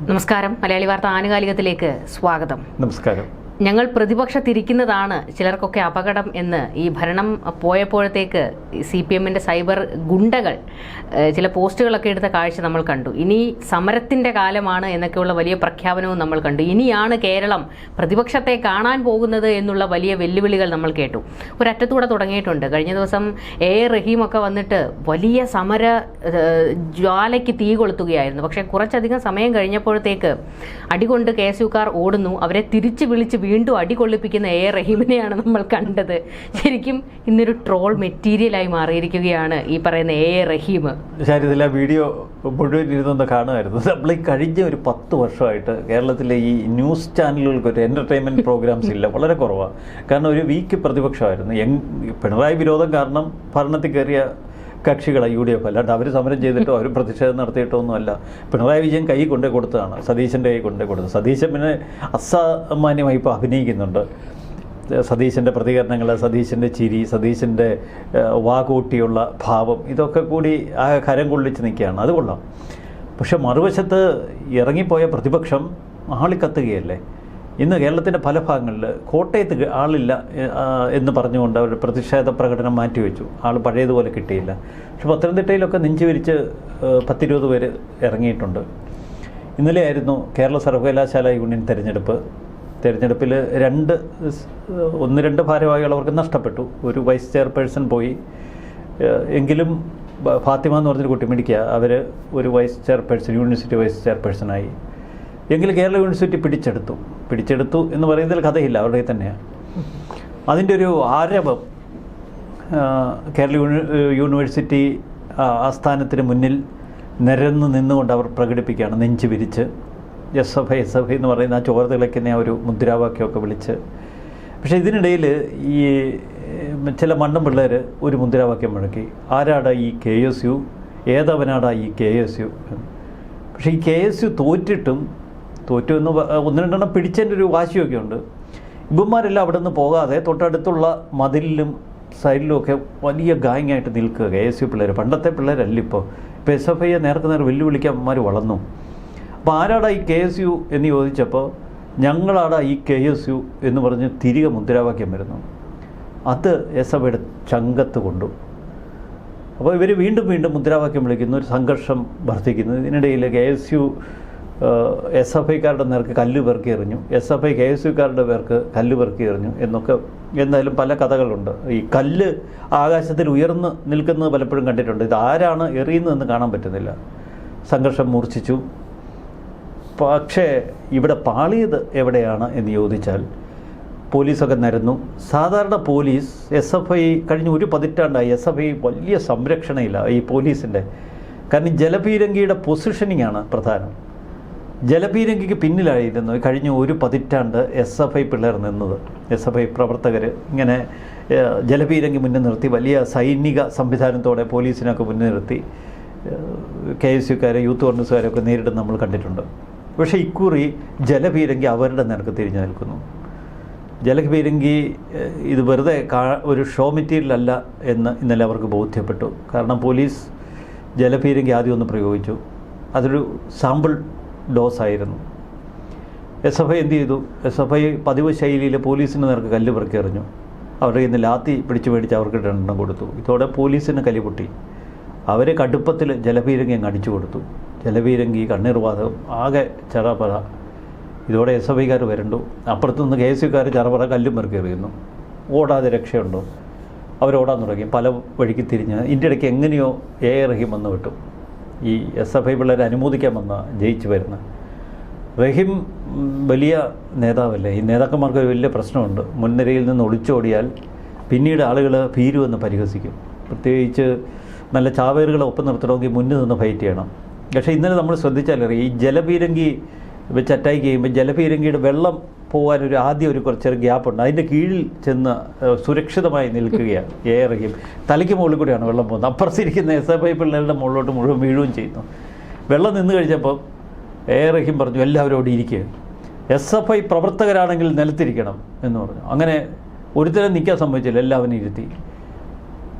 നമസ്കാരം. മലയാളി വാർത്ത ആനുകാലികത്തിലേക്ക് സ്വാഗതം. നമസ്കാരം. ഞങ്ങൾ പ്രതിപക്ഷത്തിരിക്കുന്നതാണ് ചിലർക്കൊക്കെ അപകടം എന്ന് ഈ ഭരണം പോയപ്പോഴത്തേക്ക് CPM-ന്റെ സൈബർ ഗുണ്ടകൾ ചില പോസ്റ്റുകളൊക്കെ എടുത്ത കാഴ്ച നമ്മൾ കണ്ടു. ഇനി സമരത്തിൻ്റെ കാലമാണ് എന്നൊക്കെയുള്ള വലിയ പ്രഖ്യാപനവും നമ്മൾ കണ്ടു. ഇനിയാണ് കേരളം പ്രതിപക്ഷത്തെ കാണാൻ പോകുന്നത് എന്നുള്ള വലിയ വെല്ലുവിളികൾ നമ്മൾ കേട്ടു. ഒരറ്റത്തൂടെ തുടങ്ങിയിട്ടുണ്ട്. കഴിഞ്ഞ ദിവസം റഹീമൊക്കെ വന്നിട്ട് വലിയ സമര ജ്വാലയ്ക്ക് തീ കൊളുത്തുകയായിരുന്നു. പക്ഷേ കുറച്ചധികം സമയം കഴിഞ്ഞപ്പോഴത്തേക്ക് അടികൊണ്ട് KSUക്കാർ ഓടുന്നു. അവരെ തിരിച്ചു വിളിച്ച് വീണ്ടും അടികൊള്ളിപ്പിക്കുന്ന റഹീമിനെയാണ് നമ്മൾ കണ്ടത്. ശരിക്കും ഇന്നൊരു ട്രോൾ മെറ്റീരിയലായി മാറിയിരിക്കുകയാണ് ഈ പറയുന്ന റഹീം. ശാരിതിൽ ആ വീഡിയോ മുഴുവൻ ഇരുന്നൊന്ന് കാണുമായിരുന്നു. നമ്മൾ ഈ കഴിഞ്ഞ ഒരു 10 വർഷമായിട്ട് കേരളത്തിലെ ഈ ന്യൂസ് ചാനലുകൾക്ക് ഒരു എൻ്റർടൈൻമെൻറ്റ് പ്രോഗ്രാംസ് ഇല്ല, വളരെ കുറവാണ്. കാരണം ഒരു വീക്ക് പ്രതിപക്ഷമായിരുന്നു. പിണറായി വിരോധം കാരണം ഭരണത്തിൽ കയറിയ കക്ഷികളാണ് UDF, അല്ലാണ്ട് അവർ സമരം ചെയ്തിട്ടോ അവർ പ്രതിഷേധം നടത്തിയിട്ടോ ഒന്നുമല്ല. പിണറായി വിജയൻ കൈ കൊണ്ടേ കൊടുത്തതാണ്, സതീശൻ്റെ കൈ കൊണ്ടേ കൊടുത്തത്. സതീശൻ പിന്നെ അസാമാന്യമായി ഇപ്പോൾ അഭിനയിക്കുന്നുണ്ട്. സതീശൻ്റെ പ്രതികരണങ്ങൾ, സതീശൻ്റെ ചിരി, സതീശൻ്റെ വാകൂട്ടിയുള്ള ഭാവം, ഇതൊക്കെ കൂടി ആ കരം കൊള്ളിച്ച് നിൽക്കുകയാണ്. അത് കൊള്ളാം. പക്ഷെ മറുവശത്ത് ഇറങ്ങിപ്പോയ പ്രതിപക്ഷം ആളിക്കത്തുകയല്ലേ. ഇന്ന് കേരളത്തിൻ്റെ പല ഭാഗങ്ങളിൽ കോട്ടയത്ത് ആളില്ല എന്ന് പറഞ്ഞുകൊണ്ട് അവർ പ്രതിഷേധ പ്രകടനം മാറ്റിവെച്ചു. ആൾ പഴയതുപോലെ കിട്ടിയില്ല. പക്ഷെ പത്തനംതിട്ടയിലൊക്കെ നെഞ്ചു വിരിച്ച് 10-20 പേര് ഇറങ്ങിയിട്ടുണ്ട്. ഇന്നലെ ആയിരുന്നു കേരള സർവകലാശാല യൂണിയൻ തെരഞ്ഞെടുപ്പിൽ 1-2 ഭാരവാഹികൾ അവർക്ക് നഷ്ടപ്പെട്ടു. ഒരു വൈസ് ചെയർപേഴ്സൺ പോയി. എങ്കിലും ഫാത്തിമ എന്ന് പറഞ്ഞൊരു കുട്ടി മിടിക്കുക, അവർ ഒരു വൈസ് ചെയർപേഴ്സൺ, യൂണിവേഴ്സിറ്റി വൈസ് ചെയർപേഴ്സണായി. എങ്കിൽ കേരള യൂണിവേഴ്സിറ്റി പിടിച്ചെടുത്തു എന്ന് പറയുന്നതിൽ കഥയില്ല, അവരുടെ തന്നെയാണ്. അതിൻ്റെ ഒരു ആരവം കേരള യൂണിവേഴ്സിറ്റി ആസ്ഥാനത്തിന് മുന്നിൽ നിരന്ന് നിന്നുകൊണ്ട് അവർ പ്രകടിപ്പിക്കുകയാണ്, നെഞ്ച് വിരിച്ച്. SFI എന്ന് പറയുന്ന ആ ചോര തിളയ്ക്കുന്ന ഒരു മുദ്രാവാക്യമൊക്കെ വിളിച്ച്. പക്ഷേ ഇതിനിടയിൽ ഈ ചില മണ്ണൻ പിള്ളേർ ഒരു മുദ്രാവാക്യം മുഴക്കി, ആരാടാ ഈ KSU, ഏതവനാടാ ഈ KSU. പക്ഷേ ഈ KSU തോറ്റു എന്ന് 1-2 പിടിച്ചതിൻ്റെ ഒരു വാശിയൊക്കെ ഉണ്ട്. ഇവന്മാരെല്ലാം അവിടെ നിന്ന് പോകാതെ തൊട്ടടുത്തുള്ള മതിലിലും സൈഡിലുമൊക്കെ വലിയ ഗാങ്ങായിട്ട് നിൽക്കുക KSU പിള്ളേർ. പണ്ടത്തെ പിള്ളേരല്ല ഇപ്പോൾ. SFIയെ നേർക്ക് വെല്ലുവിളിക്കാൻ അവന്മാർ വളർന്നു. അപ്പോൾ ആരാടാ ഈ KSU എന്ന് ചോദിച്ചപ്പോൾ ഞങ്ങളാടാ ഈ KSU എന്ന് പറഞ്ഞ് തിരികെ മുദ്രാവാക്യം വരുന്നു. അത് SFIയുടെ ചങ്കത്ത് കൊണ്ടു. അപ്പോൾ ഇവർ വീണ്ടും മുദ്രാവാക്യം വിളിക്കുന്നു, ഒരു സംഘർഷം വർദ്ധിക്കുന്നു. ഇതിനിടയിൽ KSU SFIക്കാരുടെ നേർക്ക് കല്ല് പെറുക്കി എറിഞ്ഞു, SFI KSUക്കാരുടെ പേർക്ക് കല്ല് പെറുക്കി എറിഞ്ഞു എന്നൊക്കെ. എന്തായാലും പല കഥകളുണ്ട്. ഈ കല്ല് ആകാശത്തിൽ ഉയർന്ന് നിൽക്കുന്നത് പലപ്പോഴും കണ്ടിട്ടുണ്ട്. ഇത് ആരാണ് എറിയുന്നതെന്ന് കാണാൻ പറ്റുന്നില്ല. സംഘർഷം മൂർച്ഛിച്ചു. പക്ഷേ ഇവിടെ പാളിയത് എവിടെയാണ് എന്ന് ചോദിച്ചാൽ പോലീസൊക്കെ നിരന്നു. സാധാരണ പോലീസ് SFI കഴിഞ്ഞ ഒരു പതിറ്റാണ്ടായി SFI വലിയ സംരക്ഷണയില്ല ഈ പോലീസിൻ്റെ. കാരണം ജലപീരങ്കിയുടെ പൊസിഷനിങ് ആണ് പ്രധാനം. ജലപീരങ്കിക്ക് പിന്നിലായിരുന്നു കഴിഞ്ഞ ഒരു പതിറ്റാണ്ട് SFI പിള്ളേർ നിന്നത്. SFI പ്രവർത്തകർ ഇങ്ങനെ ജലപീരങ്കി മുന്നിൽ നിർത്തി വലിയ സൈനിക സംവിധാനത്തോടെ പോലീസിനൊക്കെ മുന്നിൽ നിർത്തി KSUക്കാരെ, യൂത്ത് കോൺഗ്രസ്സുകാരൊക്കെ നേരിട്ട് നമ്മൾ കണ്ടിട്ടുണ്ട്. പക്ഷേ ഇക്കുറി ജലപീരങ്കി അവരുടെ നേർക്ക് തിരിഞ്ഞു നിൽക്കുന്നു. ജലപീരങ്കി ഇത് വെറുതെ ഒരു ഷോ മെറ്റീരിയൽ അല്ല എന്ന് ഇന്നലെ അവർക്ക് ബോധ്യപ്പെട്ടു. കാരണം പോലീസ് ജലപീരങ്കി ആദ്യം ഒന്ന് പ്രയോഗിച്ചു. അതൊരു സാമ്പിൾ ഡോസായിരുന്നു. SFI എന്ത് ചെയ്തു? SFI പതിവ് ശൈലിയിൽ പോലീസിന് നേർക്ക് കല്ല് പെറുക്കി എറിഞ്ഞു. അവരുടെ ഇന്ന് ലാത്തി പിടിച്ചു മേടിച്ച് അവർക്ക് 2 കൊടുത്തു. ഇതോടെ പോലീസിന് കലിപൊട്ടി. അവർ കടുപ്പത്തിൽ ജലപീരങ്കി അങ്ങ് അടിച്ചു കൊടുത്തു. ജലപീരങ്കി, കണ്ണീർവാതകം, ആകെ ചറപറ. ഇതോടെ SFIക്കാർ വരണ്ടു. അപ്പുറത്തുനിന്ന് KSUക്കാർ ചറപറ കല്ലും പെറുക്കി എറിയുന്നു. ഓടാതെ രക്ഷയുണ്ടോ? അവരോടാൻ തുടങ്ങി. പല വഴിക്ക് തിരിഞ്ഞ് ഇതിൻ്റെ ഇടയ്ക്ക് എങ്ങനെയോ റഹീം വന്ന് വിട്ടു. ഈ SFI പിള്ളേരെ അനുമോദിക്കാൻ വന്ന ജയിച്ചു വരുന്ന റഹീം വലിയ നേതാവല്ലേ. ഈ നേതാക്കന്മാർക്ക് ഒരു വലിയ പ്രശ്നമുണ്ട്. മുൻനിരയിൽ നിന്ന് ഒളിച്ചോടിയാൽ പിന്നീട് ആളുകൾ ഭീരുവെന്ന് പരിഹസിക്കും. പ്രത്യേകിച്ച് നല്ല ചാവേറുകളെ ഒപ്പം നിർത്തണമെങ്കിൽ മുന്നിൽ നിന്ന് ഫൈറ്റ് ചെയ്യണം. പക്ഷേ ഇന്നലെ നമ്മൾ ശ്രദ്ധിച്ചാലറിയാം, ഈ ജലപീരങ്കി വെച്ച് അറ്റാക്ക് ചെയ്യുമ്പോൾ ജലപീരങ്കിയുടെ വെള്ളം പോകാനൊരു ആദ്യം ഒരു കുറച്ചൊരു ഗ്യാപ്പുണ്ട്. അതിൻ്റെ കീഴിൽ ചെന്ന് സുരക്ഷിതമായി നിൽക്കുകയാണ് റഹീം. തലയ്ക്ക് മുകളിൽ കൂടിയാണ് വെള്ളം പോകുന്നത്. അപ്പുറത്തിരിക്കുന്ന SFI പിള്ളേരുടെ മുകളിലോട്ട് മുഴുവൻ വീഴുകയും ചെയ്യുന്നു. വെള്ളം നിന്ന് കഴിഞ്ഞപ്പോൾ റഹീം പറഞ്ഞു എല്ലാവരോടും ഇരിക്കുക, SFI പ്രവർത്തകരാണെങ്കിൽ നിലത്തിരിക്കണം എന്ന് പറഞ്ഞു. അങ്ങനെ ഒരുത്തരം നിൽക്കാൻ സമ്മതിച്ചില്ല, എല്ലാവരും ഇരുത്തി.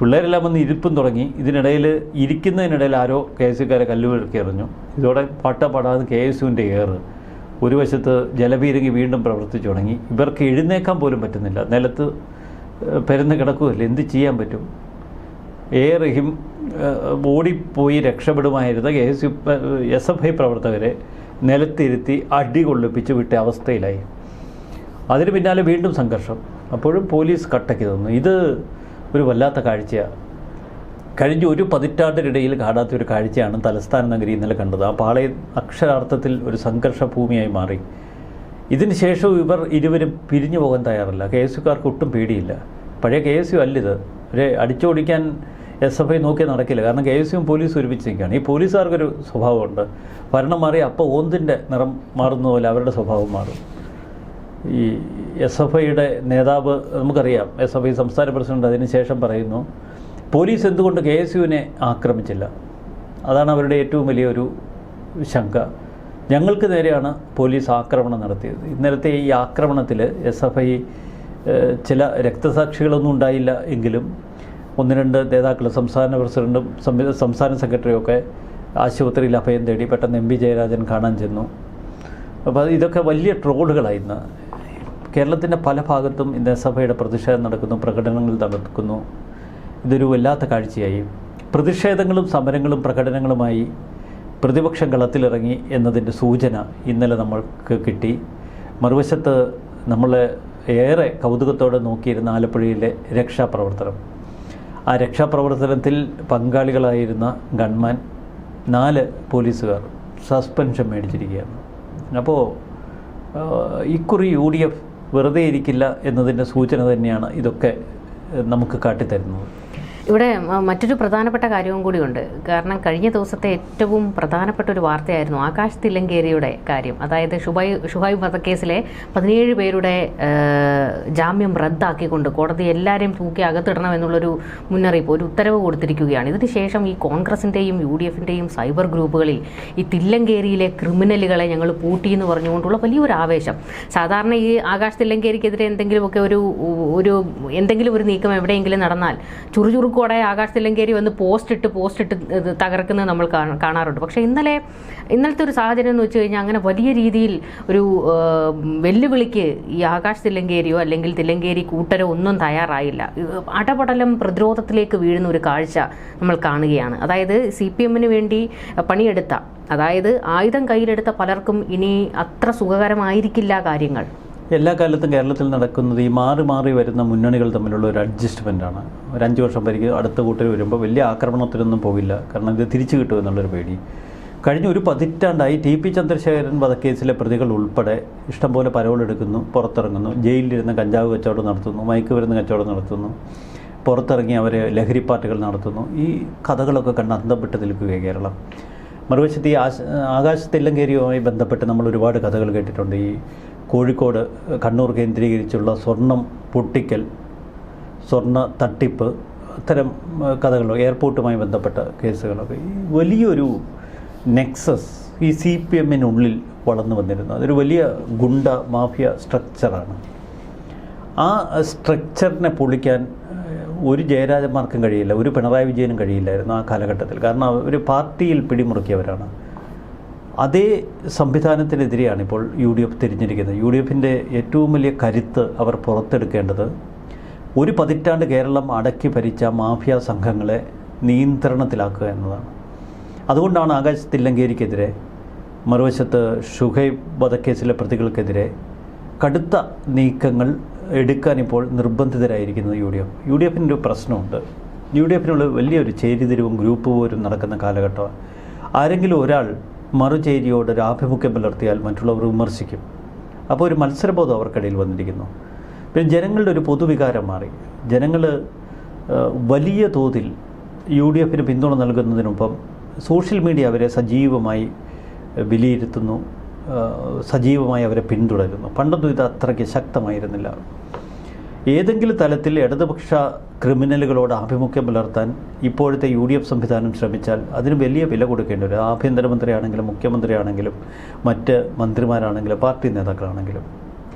പിള്ളേരെല്ലാം വന്ന് ഇരിപ്പും തുടങ്ങി. ഇതിനിടയിൽ ഇരിക്കുന്നതിനിടയിൽ ആരോ KSUക്കാരെ കല്ലുവിളക്കി എറിഞ്ഞു. ഇതോടെ പാടാതെ KSUവിൻ്റെ ഏറ്. ഒരു വശത്ത് ജലപീരങ്കി വീണ്ടും പ്രവർത്തിച്ചു തുടങ്ങി. ഇവർക്ക് എഴുന്നേക്കാൻ പോലും പറ്റുന്നില്ല, നിലത്ത് പരന്ന് കിടക്കുകയല്ലേ, എന്ത് ചെയ്യാൻ പറ്റും? റഹീം ഓടിപ്പോയി രക്ഷപ്പെടുമായിരുന്ന SFI പ്രവർത്തകരെ നിലത്തിരുത്തി അടി കൊള്ളിപ്പിച്ച് വിട്ട അവസ്ഥയിലായി. അതിന് പിന്നാലെ വീണ്ടും സംഘർഷം. അപ്പോഴും പോലീസ് കട്ടയ്ക്ക് തന്നു. ഇത് ഒരു വല്ലാത്ത കാഴ്ചയാണ്. കഴിഞ്ഞ ഒരു പതിറ്റാണ്ടിനിടയിൽ കാണാത്തൊരു കാഴ്ചയാണ് തലസ്ഥാന നഗരി ഇന്നലെ കണ്ടത്. ആ പാളയം അക്ഷരാർത്ഥത്തിൽ ഒരു സംഘർഷ ഭൂമിയായി മാറി. ഇതിന് ശേഷവും ഇവർ ഇരുവരും പിരിഞ്ഞു പോകാൻ തയ്യാറല്ല. KSUക്കാർക്ക് ഒട്ടും പേടിയില്ല. പഴയ KSU അല്ലിത്. ഒരു അടിച്ചോടിക്കാൻ SFI നോക്കി നടക്കില്ല. കാരണം KSUവും പോലീസും ഒരുമിച്ച് നിൽക്കുകയാണ്. ഈ പോലീസുകാർക്കൊരു സ്വഭാവമുണ്ട്, ഭരണം മാറി അപ്പോൾ ഓന്തിൻ്റെ നിറം മാറുന്ന പോലെ അവരുടെ സ്വഭാവം മാറും. ഈ SFIയുടെ നേതാവ് നമുക്കറിയാം, SFI സംസ്ഥാന പ്രസിഡന്റ് അതിന് ശേഷം പറയുന്നു, പോലീസ് എന്തുകൊണ്ട് KSUവിനെ ആക്രമിച്ചില്ല? അതാണ് അവരുടെ ഏറ്റവും വലിയൊരു ശങ്ക. ഞങ്ങൾക്ക് നേരെയാണ് പോലീസ് ആക്രമണം നടത്തിയത്. ഇന്നലത്തെ ഈ ആക്രമണത്തിൽ SFI ചില രക്തസാക്ഷികളൊന്നും ഉണ്ടായില്ല എങ്കിലും 1-2 നേതാക്കൾ, സംസ്ഥാന പ്രസിഡന്റും സംസ്ഥാന സെക്രട്ടറിയൊക്കെ ആശുപത്രിയിൽ അഭയം തേടി. പെട്ടെന്ന് MP ജയരാജൻ കാണാൻ ചെന്നു. അപ്പോൾ ഇതൊക്കെ വലിയ ട്രോളുകളായിരുന്നു. കേരളത്തിൻ്റെ പല ഭാഗത്തും ഇന്ന് SFIയുടെ പ്രതിഷേധം നടക്കുന്നു, പ്രകടനങ്ങൾ നടക്കുന്നു. ഇതൊരു വല്ലാത്ത കാഴ്ചയായി. പ്രതിഷേധങ്ങളും സമരങ്ങളും പ്രകടനങ്ങളുമായി പ്രതിപക്ഷം കളത്തിലിറങ്ങി എന്നതിൻ്റെ സൂചന ഇന്നലെ നമ്മൾക്ക് കിട്ടി. മറുവശത്ത് നമ്മൾ ഏറെ കൗതുകത്തോടെ നോക്കിയിരുന്ന ആലപ്പുഴയിലെ രക്ഷാപ്രവർത്തനം. ആ രക്ഷാപ്രവർത്തനത്തിൽ പങ്കാളികളായിരുന്ന ഗൺമാൻ 4 പോലീസുകാർ സസ്പെൻഷൻ മേടിച്ചിരിക്കുകയാണ്. അപ്പോൾ ഇക്കുറി UDF വെറുതെ ഇരിക്കില്ല എന്നതിൻ്റെ സൂചന തന്നെയാണ് ഇതൊക്കെ നമുക്ക് കാട്ടിത്തരുന്നത്. ഇവിടെ മറ്റൊരു പ്രധാനപ്പെട്ട കാര്യവും കൂടിയുണ്ട്. കാരണം കഴിഞ്ഞ ദിവസത്തെ ഏറ്റവും പ്രധാനപ്പെട്ട ഒരു വാർത്തയായിരുന്നു ആകാശ് തില്ലങ്കേരിയുടെ കാര്യം. അതായത് ഷുഹൈബ് വധക്കേസിലെ 17 പേരുടെ ജാമ്യം റദ്ദാക്കിക്കൊണ്ട് കോടതി എല്ലാവരെയും തൂക്കി അകത്തിടണം എന്നുള്ളൊരു മുന്നറിയിപ്പ്, ഒരു ഉത്തരവ് കൊടുത്തിരിക്കുകയാണ്. ഇതിനുശേഷം ഈ കോൺഗ്രസിൻ്റെയും UDFിൻ്റെയും സൈബർ ഗ്രൂപ്പുകളിൽ ഈ തില്ലങ്കേരിയിലെ ക്രിമിനലുകളെ ഞങ്ങൾ പൂട്ടിയെന്ന് പറഞ്ഞുകൊണ്ടുള്ള വലിയൊരു ആവേശം. സാധാരണ ഈ ആകാശ് തില്ലങ്കേരിക്കെതിരെ എന്തെങ്കിലുമൊക്കെ എന്തെങ്കിലും ഒരു നീക്കം എവിടെയെങ്കിലും നടന്നാൽ ചുറുചുറുക്കോടെ ആകാശ് തില്ലങ്കേരി വന്ന് പോസ്റ്റ് ഇട്ട് തകർക്കുന്നത് നമ്മൾ കാണാറുണ്ട്. പക്ഷേ ഇന്നലത്തെ ഒരു സാഹചര്യം എന്ന് വെച്ച് കഴിഞ്ഞാൽ അങ്ങനെ വലിയ രീതിയിൽ ഒരു വെല്ലുവിളിക്ക് ഈ ആകാശ് തില്ലങ്കേരിയോ അല്ലെങ്കിൽ തില്ലങ്കേരി കൂട്ടരോ ഒന്നും തയ്യാറായില്ല. അടപടലം പ്രതിരോധത്തിലേക്ക് വീഴുന്ന ഒരു കാഴ്ച നമ്മൾ കാണുകയാണ്. അതായത് CPMന് വേണ്ടി പണിയെടുത്ത, അതായത് ആയുധം കയ്യിലെടുത്ത പലർക്കും ഇനി അത്ര സുഖകരമായിരിക്കില്ല കാര്യങ്ങൾ. എല്ലാ കാലത്തും കേരളത്തിൽ നടക്കുന്നത് ഈ മാറി വരുന്ന മുന്നണികൾ തമ്മിലുള്ള ഒരു അഡ്ജസ്റ്റ്മെൻറ്റാണ്. ഒരു 5 വർഷം വരെയും അടുത്ത കൂട്ടർ വരുമ്പോൾ വലിയ ആക്രമണത്തിനൊന്നും പോകില്ല. കാരണം ഇത് തിരിച്ചു കിട്ടുമെന്നുള്ളൊരു പേടി. കഴിഞ്ഞ ഒരു പതിറ്റാണ്ടായി TP ചന്ദ്രശേഖരൻ വധക്കേസിലെ പ്രതികൾ ഉൾപ്പെടെ ഇഷ്ടംപോലെ പരോളെടുക്കുന്നു, പുറത്തിറങ്ങുന്നു, ജയിലിലിരുന്ന് കഞ്ചാവ് കച്ചവടം നടത്തുന്നു, മയക്കുമരുന്ന് കച്ചവടം നടത്തുന്നു, പുറത്തിറങ്ങി അവരെ ലഹരി പാർട്ടികൾ നടത്തുന്നു. ഈ കഥകളൊക്കെ കണ്ട് അന്തംവിട്ട് നിൽക്കുകയാണ് കേരളം. മറുവശത്ത് ഈ ആകാശ് തില്ലങ്കേരിയുമായി ബന്ധപ്പെട്ട് നമ്മൾ ഒരുപാട് കഥകൾ കേട്ടിട്ടുണ്ട്. ഈ കോഴിക്കോട്, കണ്ണൂർ കേന്ദ്രീകരിച്ചുള്ള സ്വർണം പൊട്ടിക്കൽ, സ്വർണ്ണ തട്ടിപ്പ്, അത്തരം കഥകളോ എയർപോർട്ടുമായി ബന്ധപ്പെട്ട കേസുകളൊക്കെ ഈ വലിയൊരു നെക്സസ് ഈ CPMനുള്ളിൽ വളർന്നു വന്നിരുന്നു. അതൊരു വലിയ ഗുണ്ട മാഫിയ സ്ട്രക്ചറാണ്. ആ സ്ട്രക്ചറിനെ പൊളിക്കാൻ ഒരു ജയരാജന്മാർക്കും കഴിയില്ല, ഒരു പിണറായി വിജയനും കഴിയില്ലായിരുന്നു ആ കാലഘട്ടത്തിൽ. കാരണം ഒരു പാർട്ടിയിൽ പിടിമുറുക്കിയവരാണ്. അതേ സംവിധാനത്തിനെതിരെയാണ് ഇപ്പോൾ UDF തിരിഞ്ഞിരിക്കുന്നത്. UDFിൻ്റെ ഏറ്റവും വലിയ കരുത്ത് അവർ പുറത്തെടുക്കേണ്ടത് ഒരു പതിറ്റാണ്ട് കേരളം അടക്കി ഭരിച്ച മാഫിയ സംഘങ്ങളെ നിയന്ത്രണത്തിലാക്കുക എന്നതാണ്. അതുകൊണ്ടാണ് ആകാശ് തില്ലങ്കേരിക്കെതിരെ, മറുവശത്ത് ഷുഹൈബ് വധക്കേസിലെ പ്രതികൾക്കെതിരെ കടുത്ത നീക്കങ്ങൾ എടുക്കാൻ ഇപ്പോൾ നിർബന്ധിതരായിരിക്കുന്നത് UDFിൻ്റെ ഒരു പ്രശ്നമുണ്ട്. UDFിനുള്ള വലിയൊരു ചേരിതിരിവും ഗ്രൂപ്പ് പോരും നടക്കുന്ന കാലഘട്ടമാണ്. ആരെങ്കിലും ഒരാൾ മറുചേരിയോട് ഒരു ആഭിമുഖ്യം പുലർത്തിയാൽ മറ്റുള്ളവർ വിമർശിക്കും. അപ്പോൾ ഒരു മത്സരബോധം അവർക്കിടയിൽ വന്നിരിക്കുന്നു. പിന്നെ ജനങ്ങളുടെ ഒരു പൊതുവികാരം മാറി. ജനങ്ങൾ വലിയ തോതിൽ UDFിന് പിന്തുണ നൽകുന്നതിനൊപ്പം സോഷ്യൽ മീഡിയ അവരെ സജീവമായി വിലയിരുത്തുന്നു, സജീവമായി അവരെ പിന്തുടരുന്നു. പണ്ടൊന്നും ഇത് അത്രയ്ക്ക് ശക്തമായിരുന്നില്ല. ഏതെങ്കിലും തലത്തിൽ ഇടതുപക്ഷ ക്രിമിനലുകളോട് ആഭിമുഖ്യം പുലർത്താൻ ഇപ്പോഴത്തെ UDF സംവിധാനം ശ്രമിച്ചാൽ അതിന് വലിയ വില കൊടുക്കേണ്ടി വരും. ആഭ്യന്തരമന്ത്രിയാണെങ്കിലും മുഖ്യമന്ത്രിയാണെങ്കിലും മറ്റ് മന്ത്രിമാരാണെങ്കിലും പാർട്ടി നേതാക്കളാണെങ്കിലും.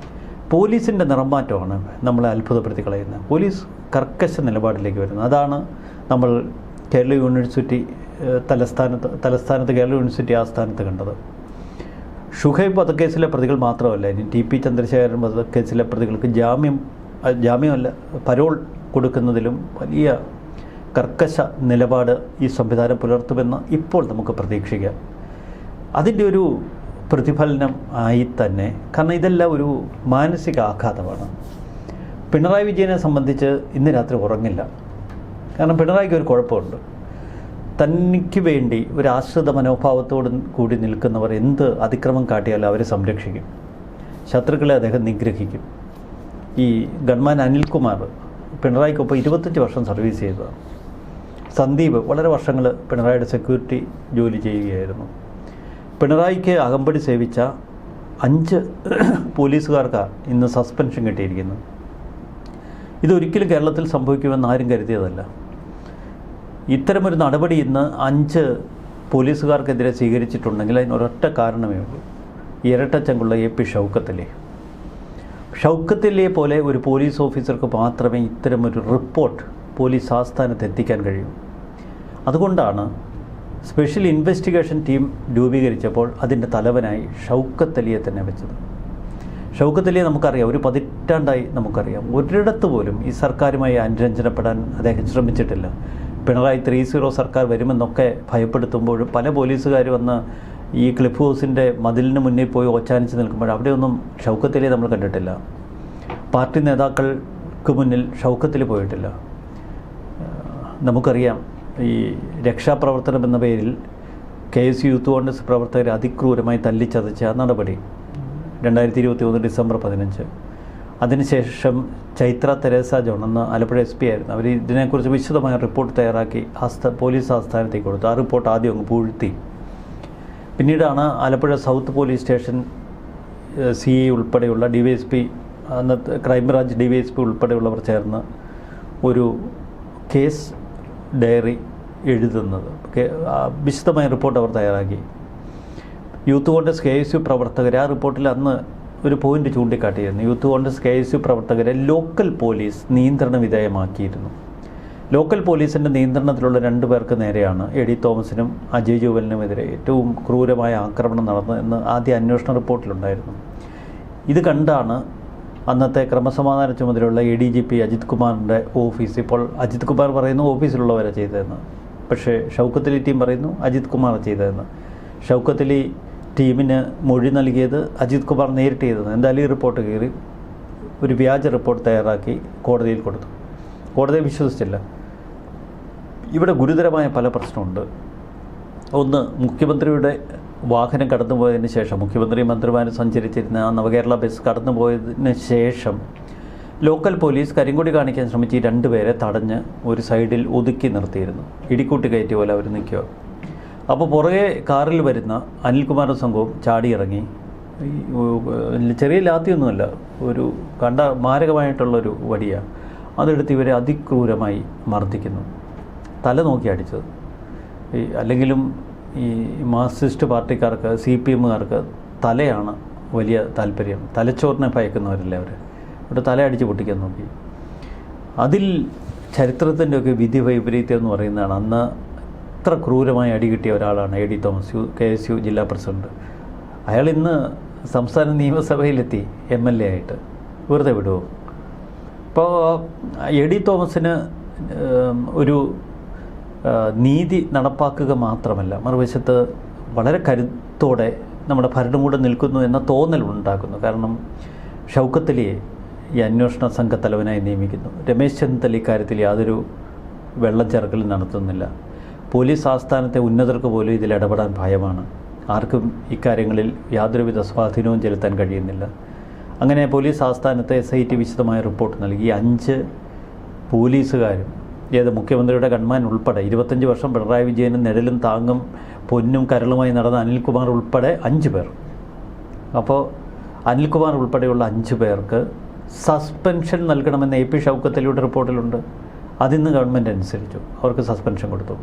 പോലീസിൻ്റെ നിറമാറ്റമാണ് നമ്മളെ അത്ഭുതപ്പെടുത്തി കളയുന്നത്. പോലീസ് കർക്കശ നിലപാടിലേക്ക് വരുന്നത്. അതാണ് നമ്മൾ കേരള യൂണിവേഴ്സിറ്റി തലസ്ഥാനത്ത് കേരള യൂണിവേഴ്സിറ്റി ആസ്ഥാനത്ത് കണ്ടത്. ഷുഹൈബ് വധക്കേസിലെ പ്രതികൾ മാത്രമല്ല, ഇനി ടി പി ചന്ദ്രശേഖരൻ വധക്കേസിലെ പ്രതികൾക്ക് ജാമ്യമല്ല പരോൾ കൊടുക്കുന്നതിലും വലിയ കർക്കശ നിലപാട് ഈ സംവിധാനം പുലർത്തുമെന്ന് ഇപ്പോൾ നമുക്ക് പ്രതീക്ഷിക്കാം. അതിൻ്റെ ഒരു പ്രതിഫലനം ആയി തന്നെ, കാരണം ഇതെല്ലാം ഒരു മാനസിക ആഘാതമാണ്. പിണറായി വിജയനെ സംബന്ധിച്ച് ഇന്ന് രാത്രി ഉറങ്ങില്ല. കാരണം പിണറായിക്ക് ഒരു കുഴപ്പമുണ്ട്. തനിക്ക് വേണ്ടി ഒരു ആശ്രിത മനോഭാവത്തോട് കൂടി നിൽക്കുന്നവർ എന്ത് അതിക്രമം കാട്ടിയാലും അവരെ സംരക്ഷിക്കും, ശത്രുക്കളെ അദ്ദേഹം നിഗ്രഹിക്കും. ഈ ഗൺമാൻ അനിൽകുമാർ പിണറായിക്കൊപ്പം 25 വർഷം സർവീസ് ചെയ്തതാണ്. സന്ദീപ് വളരെ വർഷങ്ങൾ പിണറായിയുടെ സെക്യൂരിറ്റി ജോലി ചെയ്യുകയായിരുന്നു. പിണറായിക്ക് അകമ്പടി സേവിച്ച 5 പോലീസുകാർക്കാണ് ഇന്ന് സസ്പെൻഷൻ കിട്ടിയിരിക്കുന്നത്. ഇതൊരിക്കലും കേരളത്തിൽ സംഭവിക്കുമെന്ന് ആരും കരുതിയതല്ല. ഇത്തരമൊരു നടപടി ഇന്ന് 5 പോലീസുകാർക്കെതിരെ സ്വീകരിച്ചിട്ടുണ്ടെങ്കിൽ അതിനൊരൊറ്റ കാരണമേ ഉള്ളൂ. ഇരട്ടച്ചങ്കുള്ള AP ഷൗക്കത്ത് അലിയെ പോലെ ഒരു പോലീസ് ഓഫീസർക്ക് മാത്രമേ ഇത്തരമൊരു റിപ്പോർട്ട് പോലീസ് ആസ്ഥാനത്ത് എത്തിക്കാൻ കഴിയൂ. അതുകൊണ്ടാണ് സ്പെഷ്യൽ ഇൻവെസ്റ്റിഗേഷൻ ടീം രൂപീകരിച്ചപ്പോൾ അതിൻ്റെ തലവനായി ഷൗക്കത്ത് അലിയെ തന്നെ വെച്ചത്. ഷൗക്കത്ത് അലിയെ നമുക്കറിയാം, ഒരു പതിറ്റാണ്ടായി നമുക്കറിയാം. ഒരിടത്ത് പോലും ഈ സർക്കാരുമായി അനുരഞ്ജനപ്പെടാൻ അദ്ദേഹം ശ്രമിച്ചിട്ടില്ല. പിണറായി 3-0 സർക്കാർ വരുമെന്നൊക്കെ ഭയപ്പെടുത്തുമ്പോഴും പല പോലീസുകാർ വന്ന് ഈ ക്ലിഫ് ഹൗസിൻ്റെ മതിലിന് മുന്നിൽ പോയി ഓച്ചാനിച്ച് നിൽക്കുമ്പോൾ അവിടെയൊന്നും ഷൗക്കത്ത് അലിയെ നമ്മൾ കണ്ടിട്ടില്ല. പാർട്ടി നേതാക്കൾക്ക് മുന്നിൽ ഷൗക്കത്ത് അലി പോയിട്ടില്ല. നമുക്കറിയാം, ഈ രക്ഷാപ്രവർത്തനം എന്ന പേരിൽ KS യൂത്ത് കോൺഗ്രസ് പ്രവർത്തകരെ അതിക്രൂരമായി തല്ലിച്ചതച്ച നടപടി 2021 ഡിസംബർ 15. അതിനുശേഷം ചൈത്ര തെരേസ ജോൺ എന്ന ആലപ്പുഴ SP ആയിരുന്നു. അവർ ഇതിനെക്കുറിച്ച് വിശദമായ റിപ്പോർട്ട് തയ്യാറാക്കി പോലീസ് ആസ്ഥാനത്തേക്ക് കൊടുത്തു. ആ റിപ്പോർട്ട് ആദ്യം അങ്ങ് പൂഴ്ത്തി. പിന്നീടാണ് Alappuzha south police station CI ഉൾപ്പെടെയുള്ള DYSP, അന്നത്തെ ക്രൈംബ്രാഞ്ച് DYSP ഉൾപ്പെടെയുള്ളവർ ചേർന്ന് ഒരു കേസ് ഡയറി എഴുതുന്നത്. വിശദമായ റിപ്പോർട്ട് അവർ തയ്യാറാക്കി. യൂത്ത് കോൺഗ്രസ് KSU പ്രവർത്തകർ ആ റിപ്പോർട്ടിൽ അന്ന് ഒരു പോയിന്റ് ചൂണ്ടിക്കാട്ടിയിരുന്നു. യൂത്ത് കോൺഗ്രസ് KSU പ്രവർത്തകരെ ലോക്കൽ പോലീസ് നിയന്ത്രണ വിധേയമാക്കിയിരുന്നു. ലോക്കൽ പോലീസിൻ്റെ നിയന്ത്രണത്തിലുള്ള 2 പേർക്ക് നേരെയാണ് AD തോമസിനും അജയ് ജുവലിനുമെതിരെ ഏറ്റവും ക്രൂരമായ ആക്രമണം നടന്നതെന്ന് ആദ്യ അന്വേഷണ റിപ്പോർട്ടിലുണ്ടായിരുന്നു. ഇത് കണ്ടാണ് അന്നത്തെ ക്രമസമാധാന ചുമതലയുള്ള ADGP അജിത് കുമാറിൻ്റെ ഓഫീസ്, ഇപ്പോൾ അജിത് കുമാർ പറയുന്നു ഓഫീസിലുള്ളവരെ ചെയ്തതെന്ന്, പക്ഷേ ഷൗക്കത്ത് അലി ടീം പറയുന്നു അജിത് കുമാർ ചെയ്തതെന്ന്. ഷൗക്കത്ത് അലി ടീമിന് മൊഴി നൽകിയത് അജിത് കുമാർ നേരിട്ട് ചെയ്തതെന്ന്. എന്തായാലും ഈ റിപ്പോർട്ട് കയറി ഒരു വ്യാജ റിപ്പോർട്ട് തയ്യാറാക്കി കോടതിയിൽ കൊടുത്തു. കോടതി വിശ്വസിച്ചില്ല. ഇവിടെ ഗുരുതരമായ പല പ്രശ്നമുണ്ട്. ഒന്ന്, മുഖ്യമന്ത്രിയുടെ വാഹനം കടന്നുപോയതിന് ശേഷം, മുഖ്യമന്ത്രി മന്ത്രിമാർ സഞ്ചരിച്ചിരുന്ന ആ നവകേരള ബസ് കടന്നുപോയതിന് ശേഷം ലോക്കൽ പോലീസ് കരിങ്കൊടി കാണിക്കാൻ ശ്രമിച്ച് ഈ 2 പേരെ തടഞ്ഞ് ഒരു സൈഡിൽ ഒതുക്കി നിർത്തിയിരുന്നു. ഇടിക്കൂട്ടി കയറ്റിയ പോലെ അവർ നിൽക്കുക. അപ്പോൾ പുറകെ കാറിൽ വരുന്ന അനിൽകുമാറും സംഘവും ചാടിയിറങ്ങി. ചെറിയ ലാത്തിയൊന്നുമല്ല, ഒരു മാരകമായിട്ടുള്ളൊരു വടിയാണ്. അതെടുത്ത് ഇവരെ അതിക്രൂരമായി മർദ്ദിക്കുന്നു. തല നോക്കി അടിച്ചത്. അല്ലെങ്കിലും ഈ മാർക്സിസ്റ്റ് പാർട്ടിക്കാർക്ക്, CPMകാർക്ക് തലയാണ് വലിയ താല്പര്യം. തലച്ചോറിനെ ഭയക്കുന്നവരല്ലേ അവർ. ഇവിടെ തല അടിച്ച് പൊട്ടിക്കാൻ നോക്കി. അതിൽ ചരിത്രത്തിൻ്റെയൊക്കെ വിധി വൈപരീത്യം എന്ന് പറയുന്നതാണ്. അന്ന് ഇത്ര ക്രൂരമായി അടി കിട്ടിയ ഒരാളാണ് AD തോമസ്, KSU ജില്ലാ പ്രസിഡന്റ്. അയാൾ ഇന്ന് സംസ്ഥാന നിയമസഭയിലെത്തി MLA ആയിട്ട്. വെറുതെ വിടുമോ? ഇപ്പോൾ AD തോമസിന് ഒരു നീതി നടപ്പാക്കുക മാത്രമല്ല, മറുവശത്ത് വളരെ കരുത്തോടെ നമ്മുടെ ഭരണകൂടം നിൽക്കുന്നു എന്ന തോന്നൽ ഉണ്ടാക്കുന്നു. കാരണം ഷൗക്കത്ത് അലിയെ ഈ അന്വേഷണ സംഘത്തലവനായി നിയമിക്കുന്നു. രമേശ് ചെന്നിത്തല ഇക്കാര്യത്തിൽ യാതൊരു വെള്ളം ചേർക്കലും നടത്തുന്നില്ല. പോലീസ് ആസ്ഥാനത്തെ ഉന്നതർക്ക് പോലും ഇതിൽ ഇടപെടാൻ ഭയമാണ്. ആർക്കും ഇക്കാര്യങ്ങളിൽ യാതൊരുവിധ സ്വാധീനവും ചെലുത്താൻ കഴിയുന്നില്ല. അങ്ങനെ പോലീസ് ആസ്ഥാനത്തെ SIT വിശദമായ റിപ്പോർട്ട് നൽകി. 5 പോലീസുകാരും, മുഖ്യമന്ത്രിയുടെ ഗൺമാൻ ഉൾപ്പെടെ 25 വർഷം പിണറായി വിജയനും നിഴലും താങ്ങും പൊന്നും കരളുമായി നടന്ന അനിൽകുമാർ ഉൾപ്പെടെ 5 പേർ. അപ്പോൾ അനിൽകുമാർ ഉൾപ്പെടെയുള്ള 5 പേർക്ക് സസ്പെൻഷൻ നൽകണമെന്ന് AP ഷൗക്കത്ത് അലിയുടെ റിപ്പോർട്ടിലുണ്ട്. അതിന്ന് ഗവൺമെൻറ് അനുസരിച്ചു, അവർക്ക് സസ്പെൻഷൻ കൊടുത്തു.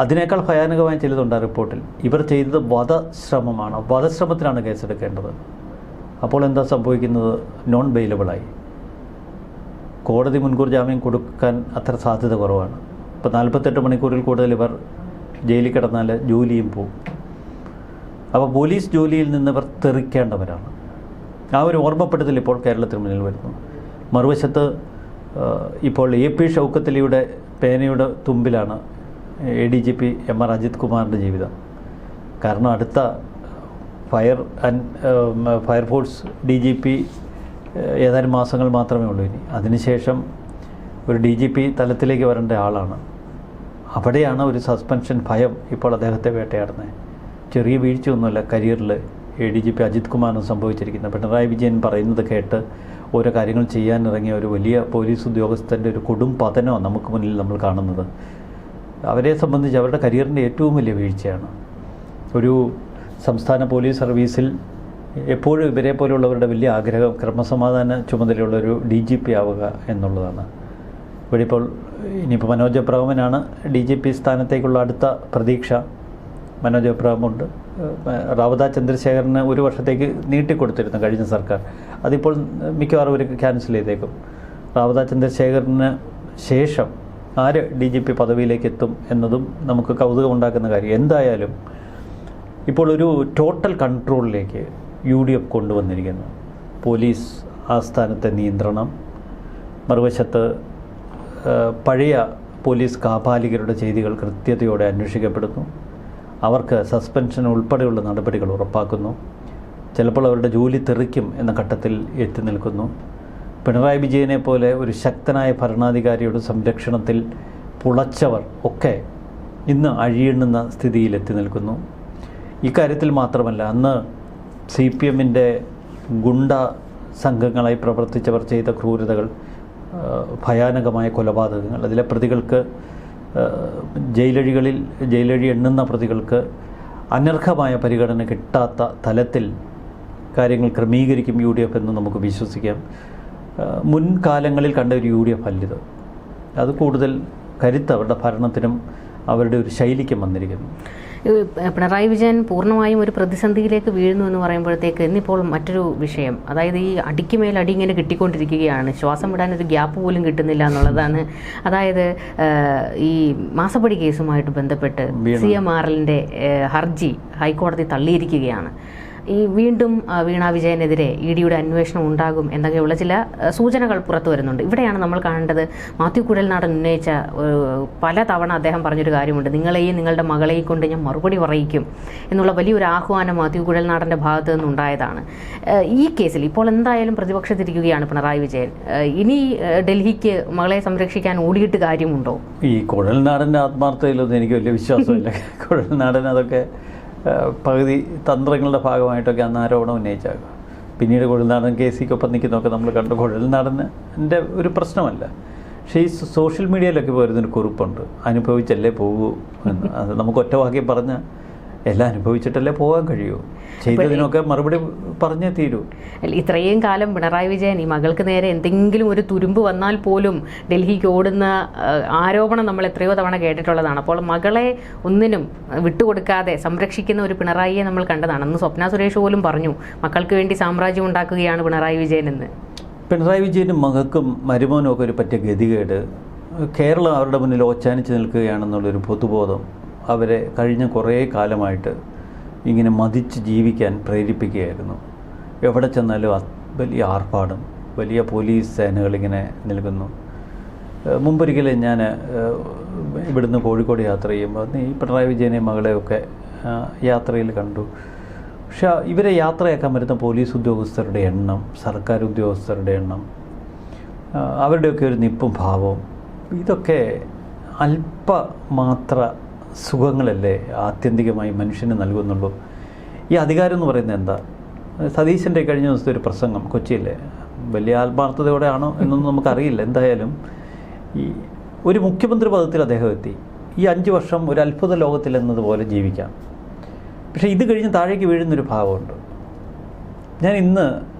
അതിനേക്കാൾ ഭയാനകമായ ചിലതുണ്ട് ആ റിപ്പോർട്ടിൽ. ഇവർ ചെയ്തത് വധശ്രമമാണ്. വധശ്രമത്തിനാണ് കേസെടുക്കേണ്ടത്. അപ്പോൾ എന്താ സംഭവിക്കുന്നത്? നോൺ ബെയിലബിളായി. കോടതി മുൻകൂർ ജാമ്യം കൊടുക്കാൻ അത്ര സാധ്യത കുറവാണ്. ഇപ്പോൾ 48 മണിക്കൂറിൽ കൂടുതൽ ഇവർ ജയിലിൽ കിടന്നാൽ ജോലിയും പോവും. അപ്പോൾ പോലീസ് ജോലിയിൽ നിന്ന് ഇവർ തെറിക്കേണ്ടവരാണ്. ആ ഒരു ഓർമ്മപ്പെടുത്തൽ ഇപ്പോൾ കേരളത്തിന് മുന്നിൽ വരുന്നു. മറുവശത്ത് ഇപ്പോൾ AP ഷൗക്കത്ത് അലിയുടെ പേനയുടെ തുമ്പിലാണ് ADGP MR അജിത് കുമാറിൻ്റെ ജീവിതം. കാരണം അടുത്ത ഫയർഫോഴ്സ് DGP ഏതാനും മാസങ്ങൾ മാത്രമേ ഉള്ളൂ ഇനി. അതിനുശേഷം ഒരു DGP തലത്തിലേക്ക് വരേണ്ട ആളാണ്. അവിടെയാണ് ഒരു സസ്പെൻഷൻ ഭയം ഇപ്പോൾ അദ്ദേഹത്തെ വേട്ടയാടുന്നത്. ചെറിയ വീഴ്ചയൊന്നുമല്ല കരിയറിൽ ADGP അജിത് കുമാറിന് സംഭവിച്ചിരിക്കുന്നത്. പിണറായി വിജയൻ പറയുന്നത് കേട്ട് ഓരോ കാര്യങ്ങൾ ചെയ്യാനിറങ്ങിയ ഒരു വലിയ പോലീസ് ഉദ്യോഗസ്ഥൻ്റെ ഒരു കൊടും പതനമാണ് നമുക്ക് മുന്നിൽ നമ്മൾ കാണുന്നത്. അവരെ സംബന്ധിച്ച് അവരുടെ കരിയറിൻ്റെ ഏറ്റവും വലിയ വീഴ്ചയാണ്. ഒരു സംസ്ഥാന പോലീസ് സർവീസിൽ എപ്പോഴും ഇവരെ പോലുള്ളവരുടെ വലിയ ആഗ്രഹം ക്രമസമാധാന ചുമതലയുള്ളൊരു DGP ആവുക എന്നുള്ളതാണ്. ഇവിടെ ഇപ്പോൾ ഇനിയിപ്പോൾ മനോജ് എബ്രഹാമിനാണ് DGP സ്ഥാനത്തേക്കുള്ള അടുത്ത പ്രതീക്ഷ. മനോജ് എബ്രഹാമുണ്ട്. റാവത ചന്ദ്രശേഖരന് 1 വർഷത്തേക്ക് നീട്ടിക്കൊടുത്തിരുന്നു കഴിഞ്ഞ സർക്കാർ. അതിപ്പോൾ മിക്കവാറും അവർ ക്യാൻസൽ ചെയ്തേക്കും. റാവത ചന്ദ്രശേഖരന് ശേഷം ആര് DGP പദവിയിലേക്ക് എത്തും എന്നതും നമുക്ക് കൗതുകമുണ്ടാക്കുന്ന കാര്യം. എന്തായാലും ഇപ്പോൾ ഒരു ടോട്ടൽ കൺട്രോളിലേക്ക് UDF കൊണ്ടുവന്നിരിക്കുന്നു. പോലീസ് ആസ്ഥാനത്തെ നിയന്ത്രണം, മറുവശത്ത് പഴയ പോലീസ് കാപാലികരുടെ ചെയ്തികൾ കൃത്യതയോടെ അന്വേഷിക്കപ്പെടുന്നു. അവർക്ക് സസ്പെൻഷൻ ഉൾപ്പെടെയുള്ള നടപടികൾ ഉറപ്പാക്കുന്നു. ചിലപ്പോൾ അവരുടെ ജോലി തെറിക്കും എന്ന ഘട്ടത്തിൽ എത്തി നിൽക്കുന്നു. പിണറായി വിജയനെ പോലെ ഒരു ശക്തനായ ഭരണാധികാരിയുടെ സംരക്ഷണത്തിൽ പുളച്ചവർ ഒക്കെ ഇന്ന് അഴിയെണ്ണുന്ന സ്ഥിതിയിൽ എത്തി നിൽക്കുന്നു. ഇക്കാര്യത്തിൽ മാത്രമല്ല, അന്ന് CPMൻ്റെ ഗുണ്ട സംഘങ്ങളായി പ്രവർത്തിച്ചവർ ചെയ്ത ക്രൂരതകൾ, ഭയാനകമായ കൊലപാതകങ്ങൾ, അതിലെ പ്രതികൾക്ക് ജയിലഴി എണ്ണുന്ന പ്രതികൾക്ക് അനർഹമായ പരിഗണന കിട്ടാത്ത തലത്തിൽ കാര്യങ്ങൾ ക്രമീകരിക്കും UDF എന്ന് നമുക്ക് വിശ്വസിക്കാം. മുൻകാലങ്ങളിൽ കണ്ട ഒരു UDF അല്ലിത്. അത് കൂടുതൽ കരുത്ത് അവരുടെ ഭരണത്തിനും അവരുടെ ഒരു ശൈലിക്കും വന്നിരിക്കുന്നു. പിണറായി വിജയൻ പൂർണ്ണമായും ഒരു പ്രതിസന്ധിയിലേക്ക് വീഴുന്നു എന്ന് പറയുമ്പോഴത്തേക്ക് ഇന്നിപ്പോൾ മറ്റൊരു വിഷയം, അതായത് ഈ അടിക്ക് മേൽ അടി ഇങ്ങനെ കിട്ടിക്കൊണ്ടിരിക്കുകയാണ്. ശ്വാസം വിടാൻ ഒരു ഗ്യാപ്പ് പോലും കിട്ടുന്നില്ല എന്നുള്ളതാണ്. അതായത് ഈ മാസപ്പടി കേസുമായിട്ട് ബന്ധപ്പെട്ട് CMRLൻ്റെ ഹർജി ഹൈക്കോടതി തള്ളിയിരിക്കുകയാണ്. ഈ വീണ്ടും വീണ വിജയനെതിരെ EDയുടെ അന്വേഷണം ഉണ്ടാകും എന്നൊക്കെയുള്ള ചില സൂചനകൾ പുറത്തു വരുന്നുണ്ട്. ഇവിടെയാണ് നമ്മൾ കാണേണ്ടത്. മാത്യു കുഴൽനാടൻ ഉന്നയിച്ച പല തവണ അദ്ദേഹം പറഞ്ഞൊരു കാര്യമുണ്ട്, നിങ്ങളെയും നിങ്ങളുടെ മകളെയും കൊണ്ട് ഞാൻ മറുപടി പറയിക്കും എന്നുള്ള വലിയൊരു ആഹ്വാനം മാത്യു കുഴൽനാടൻ്റെ ഭാഗത്ത് നിന്നുണ്ടായതാണ്. ഈ കേസിൽ ഇപ്പോൾ എന്തായാലും പ്രതിപക്ഷത്തിരിക്കുകയാണ് പിണറായി വിജയൻ. ഇനി ഡൽഹിക്ക് മകളെ സംരക്ഷിക്കാൻ ഓടിയിട്ട് കാര്യമുണ്ടോ? ഈ കുഴൽനാടൻ്റെ ആത്മാർത്ഥതയിലൊന്നും എനിക്ക് വലിയ വിശ്വാസമില്ല. കുഴൽനാടൻ അതൊക്കെ പകുതി തന്ത്രങ്ങളുടെ ഭാഗമായിട്ടൊക്കെ അന്ന് ആരോപണം ഉന്നയിച്ചാകും. പിന്നീട് കുഴൽനാടൻ കേസിക്കൊപ്പം നിൽക്കുന്നതൊക്കെ നമ്മൾ കണ്ടു. കുഴൽനാടൻ്റെ ഒരു പ്രശ്നമല്ല. പക്ഷേ ഈ സോഷ്യൽ മീഡിയയിലൊക്കെ വരുന്നൊരു കുറിപ്പുണ്ട്, അനുഭവിച്ചല്ലേ പോകൂ എന്ന്. അത് നമുക്ക് ഒറ്റ വാക്യം പറഞ്ഞാൽ എല്ലാം അനുഭവിച്ചിട്ടല്ലേ പോകാൻ കഴിയൂ. ചെയ്തതിനൊക്കെ മറുപടി പറഞ്ഞേ തീരൂ. ഇത്രയും കാലം പിണറായി വിജയൻ ഈ മകൾക്ക് നേരെ എന്തെങ്കിലും ഒരു തുരുമ്പ് വന്നാൽ പോലും ഡൽഹിക്ക് ഓടുന്ന ആരോപണം നമ്മൾ എത്രയോ തവണ കേട്ടിട്ടുള്ളതാണ്. അപ്പോൾ മകളെ ഒന്നിനും വിട്ടുകൊടുക്കാതെ സംരക്ഷിക്കുന്ന ഒരു പിണറായിയെ നമ്മൾ കണ്ടതാണ്. അന്ന് സ്വപ്ന സുരേഷ് പോലും പറഞ്ഞു, മക്കൾക്ക് വേണ്ടി സാമ്രാജ്യം ഉണ്ടാക്കുകയാണ് പിണറായി വിജയൻ എന്ന്. പിണറായി വിജയനും മകൾക്കും മരുമോനും ഒക്കെ ഒരു പറ്റിയ ഗതികേട്, കേരളം അവരുടെ മുന്നിൽ ഓച്ചാനിച്ച് നിൽക്കുകയാണെന്നുള്ളൊരു പൊതുബോധം അവരെ കഴിഞ്ഞ കുറേ കാലമായിട്ട് ഇങ്ങനെ മതിച്ച് ജീവിക്കാൻ പ്രേരിപ്പിക്കുകയായിരുന്നു. എവിടെ ചെന്നാലും വലിയ ആർഭാടം, വലിയ പോലീസ് സേനകളിങ്ങനെ നിൽക്കുന്നു. മുമ്പൊരിക്കലും ഞാൻ ഇവിടുന്ന് കോഴിക്കോട് യാത്ര ചെയ്യുമ്പോൾ ഈ പിണറായി വിജയനെയും മകളെയൊക്കെ യാത്രയിൽ കണ്ടു. പക്ഷേ ഇവരെ യാത്രയാക്കാൻ വരുന്ന പോലീസ് ഉദ്യോഗസ്ഥരുടെ എണ്ണം, സർക്കാർ ഉദ്യോഗസ്ഥരുടെ എണ്ണം, അവരുടെയൊക്കെ ഒരു നിപ്പും ഭാവവും, ഇതൊക്കെ അല്പമാത്ര സുഖങ്ങളല്ലേ ആത്യന്തികമായി മനുഷ്യന് നൽകുന്നുള്ളൂ. ഈ അധികാരം എന്ന് പറയുന്നത് എന്താ? സതീശൻ്റെ കഴിഞ്ഞ ദിവസത്തെ ഒരു പ്രസംഗം കൊച്ചിയിലെ വലിയ ആത്മാർത്ഥതയോടെ ആണോ എന്നൊന്നും നമുക്കറിയില്ല. എന്തായാലും ഈ ഒരു മുഖ്യമന്ത്രി പദത്തിൽ അദ്ദേഹം എത്തി. ഈ 5 വർഷം ഒരു അത്ഭുത ലോകത്തിൽ എന്നതുപോലെ ജീവിക്കാം. പക്ഷേ ഇത് കഴിഞ്ഞ് താഴേക്ക് വീഴുന്നൊരു ഭാവമുണ്ട്. ഞാൻ ഇന്ന്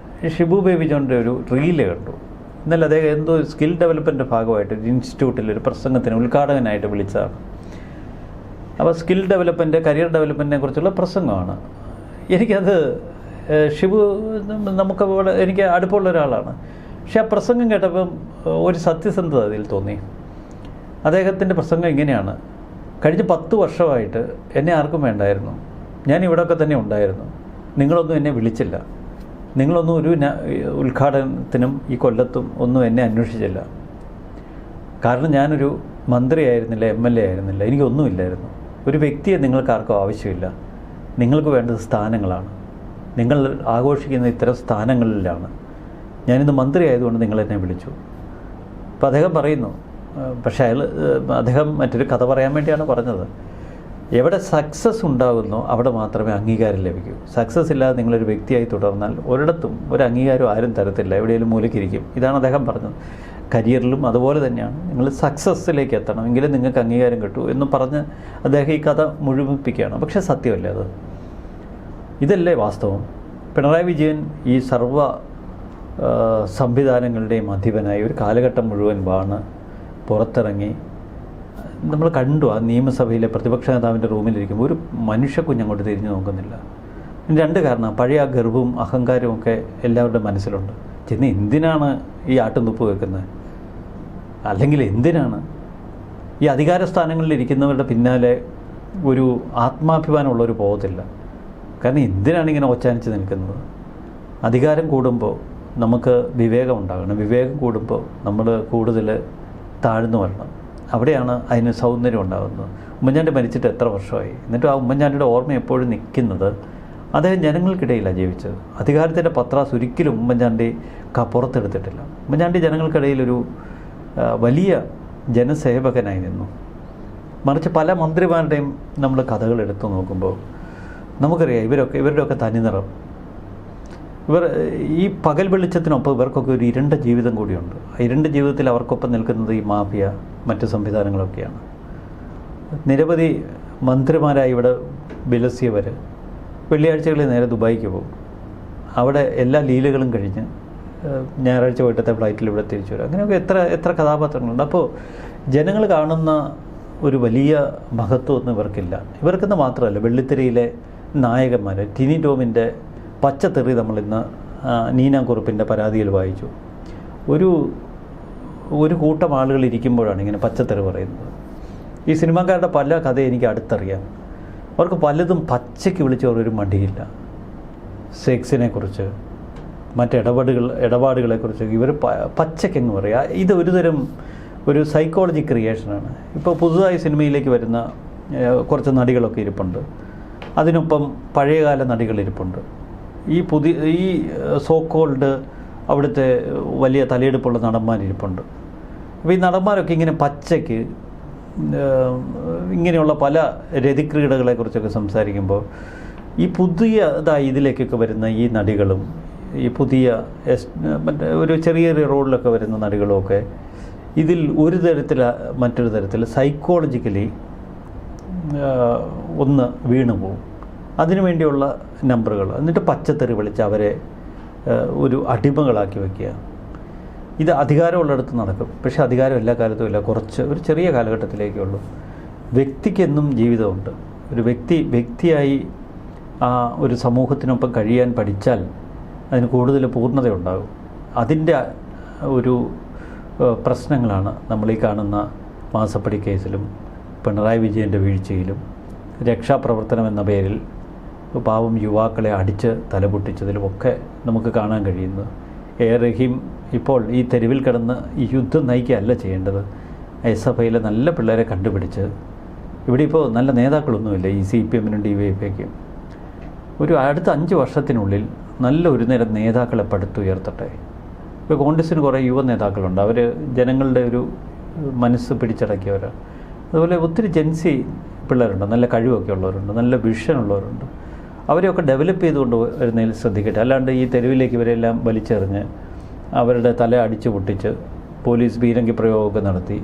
ഷിബു ബേബി ജോണിൻ്റെ ഒരു റീല് കണ്ടു. ഇന്നലെ അദ്ദേഹം എന്തോ സ്കിൽ ഡെവലപ്മെൻറ്റിൻ്റെ ഭാഗമായിട്ട് ഒരു ഇൻസ്റ്റിറ്റ്യൂട്ടിൽ ഒരു പ്രസംഗത്തിന് ഉദ്ഘാടകനായിട്ട് വിളിച്ചതാണ്. അപ്പോൾ സ്കിൽ ഡെവലപ്മെൻറ്റ്, കരിയർ ഡെവലപ്മെൻറ്റിനെ കുറിച്ചുള്ള പ്രസംഗമാണ്. എനിക്കത് ഷിബു നമുക്ക് എനിക്ക് അടുപ്പമുള്ള ഒരാളാണ്. പക്ഷെ ആ പ്രസംഗം കേട്ടപ്പം ഒരു സത്യസന്ധത അതിൽ തോന്നി. അദ്ദേഹത്തിൻ്റെ പ്രസംഗം ഇങ്ങനെയാണ്: കഴിഞ്ഞ 10 വർഷമായിട്ട് എന്നെ ആർക്കും വേണ്ടായിരുന്നു, ഞാൻ ഇവിടെയൊക്കെ തന്നെ ഉണ്ടായിരുന്നു, നിങ്ങളൊന്നും എന്നെ വിളിച്ചില്ല, നിങ്ങളൊന്നും ഒരു ഉദ്ഘാടനത്തിനും ഈ കൊല്ലത്തും ഒന്നും എന്നെ അന്വേഷിച്ചില്ല. കാരണം ഞാനൊരു മന്ത്രിയായിരുന്നില്ല, MLA ആയിരുന്നില്ല, എനിക്കൊന്നുമില്ലായിരുന്നു. ഒരു വ്യക്തിയെ നിങ്ങൾക്ക് ആർക്കും ആവശ്യമില്ല, നിങ്ങൾക്ക് വേണ്ടത് സ്ഥാനങ്ങളാണ്, നിങ്ങൾ ആഘോഷിക്കുന്ന ഇത്തരം സ്ഥാനങ്ങളിലാണ്. ഞാനിന്ന് മന്ത്രി ആയതുകൊണ്ട് നിങ്ങളെന്നെ വിളിച്ചു. അപ്പോൾ അദ്ദേഹം പറയുന്നു, പക്ഷേ അദ്ദേഹം മറ്റൊരു കഥ പറയാൻ വേണ്ടിയാണ് പറഞ്ഞത്. എവിടെ സക്സസ് ഉണ്ടാകുന്നോ അവിടെ മാത്രമേ അംഗീകാരം ലഭിക്കൂ. സക്സസ് ഇല്ലാതെ നിങ്ങളൊരു വ്യക്തിയായി തുടർന്നാൽ ഒരിടത്തും ഒരു അംഗീകാരം ആരും തരത്തില്ല, എവിടെയെങ്കിലും മൂലക്കിരിക്കും. ഇതാണ് അദ്ദേഹം പറഞ്ഞത്. കരിയറിലും അതുപോലെ തന്നെയാണ്, നിങ്ങൾ സക്സസ്സിലേക്ക് എത്തണം, എങ്കിലും നിങ്ങൾക്ക് അംഗീകാരം കിട്ടൂ എന്ന് പറഞ്ഞ് അദ്ദേഹം ഈ കഥ മുഴുമിപ്പിക്കുകയാണ്. പക്ഷേ സത്യമല്ലേ അത്? ഇതല്ലേ വാസ്തവം? പിണറായി വിജയൻ ഈ സർവ്വ സംവിധാനങ്ങളുടെയും അധിപനായി ഒരു കാലഘട്ടം മുഴുവൻ വാണ് പുറത്തിറങ്ങി. നമ്മൾ കണ്ടു ആ നിയമസഭയിലെ പ്രതിപക്ഷ നേതാവിൻ്റെ റൂമിലിരിക്കുമ്പോൾ ഒരു മനുഷ്യ കുഞ്ഞങ്ങോട്ട് തിരിഞ്ഞു നോക്കുന്നില്ല. 2 കാരണം: പഴയ ആ ഗർവവും അഹങ്കാരവും ഒക്കെ എല്ലാവരുടെ മനസ്സിലുണ്ട്. ചെന്ന് എന്തിനാണ് ഈ ആട്ടുംതുപ്പ് വെക്കുന്നത്? അല്ലെങ്കിൽ എന്തിനാണ് ഈ അധികാര സ്ഥാനങ്ങളിൽ ഇരിക്കുന്നവരുടെ പിന്നാലെ ഒരു ആത്മാഭിമാനമുള്ളവർ പോകത്തില്ല? കാരണം എന്തിനാണ് ഇങ്ങനെ ഓച്ചാനിച്ച് നിൽക്കുന്നത്? അധികാരം കൂടുമ്പോൾ നമുക്ക് വിവേകം ഉണ്ടാകണം. വിവേകം കൂടുമ്പോൾ നമ്മൾ കൂടുതൽ താഴ്ന്നു വരണം. അവിടെയാണ് അതിന് സൗന്ദര്യം ഉണ്ടാകുന്നത്. ഉമ്മൻചാണ്ടി മരിച്ചിട്ട് എത്ര വർഷമായി? എന്നിട്ടും ആ ഉമ്മൻചാണ്ടിയുടെ ഓർമ്മ എപ്പോഴും നിൽക്കുന്നത് അദ്ദേഹം ജനങ്ങൾക്കിടയിലാണ് ജീവിച്ചത്. അധികാരത്തിൻ്റെ പത്രാസ് ഒരിക്കലും ഉമ്മൻചാണ്ടി പുറത്തെടുത്തിട്ടില്ല. ഉമ്മൻചാണ്ടി ജനങ്ങൾക്കിടയിലൊരു വലിയ ജനസേവകനായി നിന്നു. മറിച്ച് പല മന്ത്രിമാരുടെയും നമ്മൾ കഥകൾ എടുത്തു നോക്കുമ്പോൾ നമുക്കറിയാം ഇവരുടെയൊക്കെ തനിനിറം. ഈ പകൽ വെളിച്ചത്തിനൊപ്പം ഇവർക്കൊക്കെ ഒരു ഇരുണ്ട ജീവിതം കൂടിയുണ്ട്. ഇരുണ്ട ജീവിതത്തിൽ അവർക്കൊപ്പം നിൽക്കുന്നത് ഈ മാഫിയ, മറ്റ് സംവിധാനങ്ങളൊക്കെയാണ്. നിരവധി മന്ത്രിമാരായി ഇവിടെ വിലസിയവർ വെള്ളിയാഴ്ചകളിൽ നേരെ ദുബായിക്ക് പോകും. അവിടെ എല്ലാ ലീലകളും കഴിഞ്ഞ് ഞായറാഴ്ച വൈകിട്ടത്തെ ഫ്ലൈറ്റിൽ ഇവിടെ തിരിച്ചു വരും. അങ്ങനെയൊക്കെ എത്ര കഥാപാത്രങ്ങളുണ്ട്. അപ്പോൾ ജനങ്ങൾ കാണുന്ന ഒരു വലിയ മഹത്വമൊന്നും ഇവർക്കില്ല. ഇവർക്കെന്ന് മാത്രമല്ല, വെള്ളിത്തിരയിലെ നായകന്മാർ, ടിനി ടോമിൻ്റെ പച്ചത്തെറി നമ്മളിന്ന് നീന കുറുപ്പിൻ്റെ പരാതിയിൽ വായിച്ചു. ഒരു കൂട്ടം ആളുകൾ ഇരിക്കുമ്പോഴാണ് ഇങ്ങനെ പച്ചത്തെറി പറയുന്നത്. ഈ സിനിമാക്കാരുടെ പല കഥ എനിക്ക് അടുത്തറിയാം. അവർക്ക് പലതും പച്ചയ്ക്ക് വിളിച്ചവരൊരു മടിയില്ല. സെക്സിനെക്കുറിച്ച്, ഇടപാടുകളെക്കുറിച്ച് ഇവർ പച്ചയ്ക്കെന്ന് പറയുക. ഇത് ഒരു സൈക്കോളജി ക്രിയേഷനാണ്. ഇപ്പോൾ പുതുതായി സിനിമയിലേക്ക് വരുന്ന കുറച്ച് നടികളൊക്കെ ഇരിപ്പുണ്ട്. അതിനൊപ്പം പഴയകാല നടികളിരിപ്പുണ്ട്. ഈ സോക്കോൾഡ് അവിടുത്തെ വലിയ തലയെടുപ്പുള്ള നടന്മാരിരിപ്പുണ്ട്. അപ്പോൾ ഈ നടന്മാരൊക്കെ ഇങ്ങനെ പച്ചയ്ക്ക് ഇങ്ങനെയുള്ള പല രതിക്രീഡകളെക്കുറിച്ചൊക്കെ സംസാരിക്കുമ്പോൾ ഈ പുതിയതായി ഇതിലേക്കൊക്കെ വരുന്ന ഈ നടികളും ഈ പുതിയ ഒരു ചെറിയ റോളിലൊക്കെ വരുന്ന നടികളുമൊക്കെ ഇതിൽ ഒരു തരത്തിൽ മറ്റൊരു തരത്തിൽ സൈക്കോളജിക്കലി ഒന്ന് വീണു പോവും. അതിനുവേണ്ടിയുള്ള നമ്പറുകൾ, എന്നിട്ട് പച്ചത്തെറി വിളിച്ച് അവരെ ഒരു അടിമകളാക്കി വയ്ക്കുക. ഇത് അധികാരമുള്ളിടത്ത് നടക്കും. പക്ഷേ അധികാരം എല്ലാ കാലത്തും ഇല്ല, ഒരു ചെറിയ കാലഘട്ടത്തിലേക്കേ ഉള്ളൂ. വ്യക്തിക്കെന്നും ജീവിതമുണ്ട്. ഒരു വ്യക്തിയായി ആ ഒരു സമൂഹത്തിനൊപ്പം കഴിയാൻ പഠിച്ചാൽ അതിന് കൂടുതൽ പൂർണ്ണതയുണ്ടാകും. അതിൻ്റെ ഒരു പ്രശ്നങ്ങളാണ് നമ്മളീ കാണുന്ന മാസപ്പടി കേസിലും പിണറായി വിജയൻ്റെ വീഴ്ചയിലും രക്ഷാപ്രവർത്തനം എന്ന പേരിൽ പാവം യുവാക്കളെ അടിച്ച് തലപൊട്ടിച്ചതിലുമൊക്കെ നമുക്ക് കാണാൻ കഴിയുന്നത്. റഹീം ഇപ്പോൾ ഈ തെരുവിൽ കിടന്ന് ഈ യുദ്ധം നയിക്കുകയല്ല ചെയ്യേണ്ടത്. SFIയിലെ നല്ല പിള്ളേരെ കണ്ടുപിടിച്ച്, ഇവിടെ ഇപ്പോൾ നല്ല നേതാക്കളൊന്നുമില്ല ഈ CPMനും DYFIക്കും. അടുത്ത 5 വർഷത്തിനുള്ളിൽ നല്ല ഒരു നേരം നേതാക്കളെ പടുത്തുയർത്തട്ടെ. ഇപ്പോൾ കോൺഗ്രസ്സിന് കുറേ യുവ നേതാക്കളുണ്ട്. അവർ ജനങ്ങളുടെ ഒരു മനസ്സ് പിടിച്ചടക്കിയവരാണ്. അതുപോലെ ഒത്തിരി ജെൻസി പിള്ളേരുണ്ട്, നല്ല കഴിവൊക്കെ ഉള്ളവരുണ്ട്, നല്ല വിഷനുള്ളവരുണ്ട്. അവരെയൊക്കെ ഡെവലപ്പ് ചെയ്തുകൊണ്ട് വരുന്നതിൽ ശ്രദ്ധിക്കട്ടെ. അല്ലാണ്ട് ഈ തെരുവിലേക്ക് ഇവരെല്ലാം വലിച്ചെറിഞ്ഞ് അവരുടെ തല അടിച്ചു പൊട്ടിച്ച് പോലീസ് പീരങ്കി പ്രയോഗമൊക്കെ നടത്തി